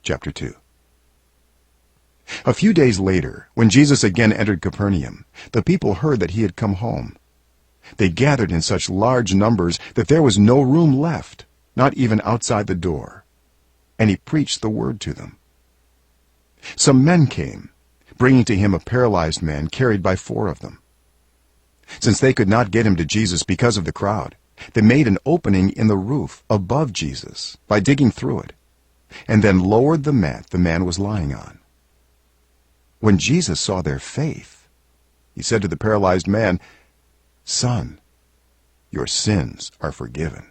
chapter 2. A few days later, when Jesus again entered Capernaum, the people heard that he had come home. They gathered in such large numbers that there was no room left, not even outside the door, and he preached the word to them. Some men came, bringing to him a paralyzed man carried by 4 of them. Since they could not get him to Jesus because of the crowd, they made an opening in the roof above Jesus by digging through it, and then lowered the mat the man was lying on. When Jesus saw their faith, he said to the paralyzed man, "Son, your sins are forgiven."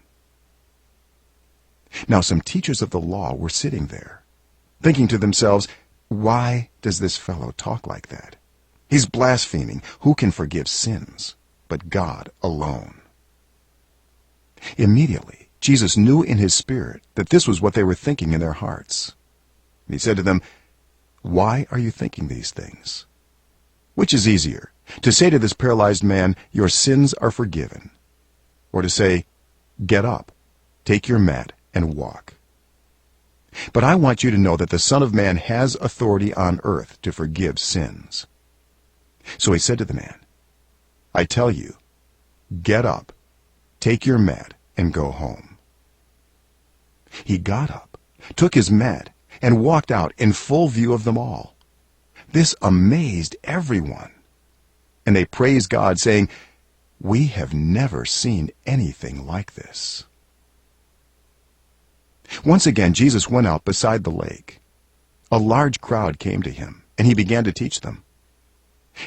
Now some teachers of the law were sitting there, thinking to themselves, "Why does this fellow talk like that? He's blaspheming. Who can forgive sins but God alone?" Immediately, Jesus knew in his spirit that this was what they were thinking in their hearts. And he said to them, "Why are you thinking these things? Which is easier, to say to this paralyzed man, 'Your sins are forgiven,' or to say, 'Get up, take your mat, and walk'? But I want you to know that the Son of Man has authority on earth to forgive sins." So he said to the man, "I tell you, get up, take your mat, and go home." He got up, took his mat, and walked out in full view of them all. This amazed everyone, and they praised God, saying, "We have never seen anything like this." Once again Jesus went out beside the lake. A large crowd came to him, and he began to teach them.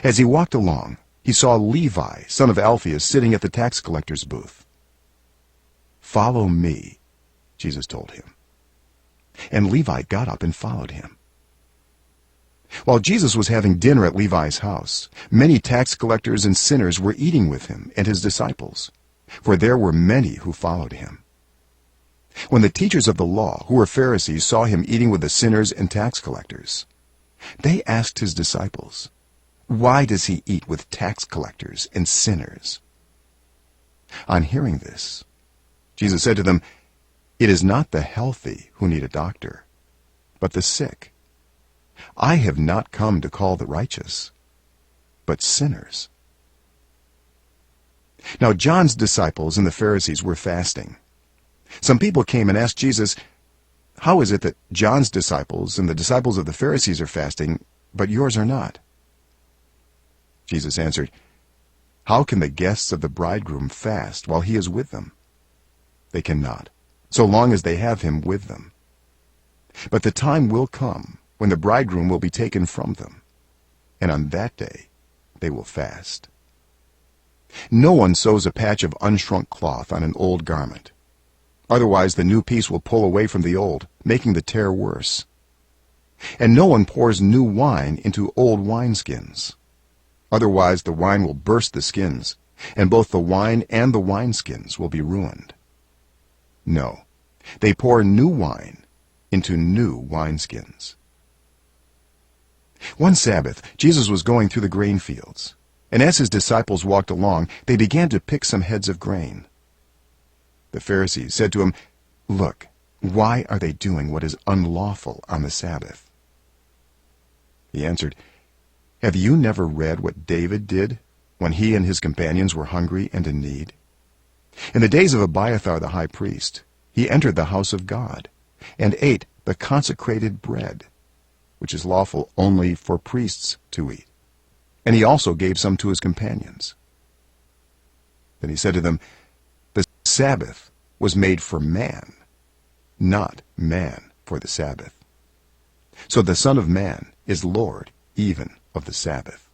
As he walked along, he saw Levi, son of Alphaeus, sitting at the tax collector's booth. "Follow me," Jesus told him. And Levi got up and followed him. While Jesus was having dinner at Levi's house, many tax collectors and sinners were eating with him and his disciples, for there were many who followed him. When the teachers of the law, who were Pharisees, saw him eating with the sinners and tax collectors, they asked his disciples, "Why does he eat with tax collectors and sinners?" On hearing this, Jesus said to them, "It is not the healthy who need a doctor, but the sick. I have not come to call the righteous, but sinners." Now John's disciples and the Pharisees were fasting. Some people came and asked Jesus, "How is it that John's disciples and the disciples of the Pharisees are fasting, but yours are not?" Jesus answered, "How can the guests of the bridegroom fast while he is with them? They cannot, so long as they have him with them. But the time will come when the bridegroom will be taken from them, and on that day they will fast. No one sews a patch of unshrunk cloth on an old garment. Otherwise the new piece will pull away from the old, making the tear worse. And no one pours new wine into old wineskins. Otherwise the wine will burst the skins, and both the wine and the wineskins will be ruined. No, they pour new wine into new wineskins." One Sabbath, Jesus was going through the grain fields, and as his disciples walked along, they began to pick some heads of grain. The Pharisees said to him, "Look, why are they doing what is unlawful on the Sabbath?" He answered, "Have you never read what David did when he and his companions were hungry and in need? In the days of Abiathar the high priest, he entered the house of God and ate the consecrated bread, which is lawful only for priests to eat, and he also gave some to his companions. Then he said to them, 'The Sabbath was made for man, not man for the Sabbath. So the Son of Man is Lord even of the Sabbath.'"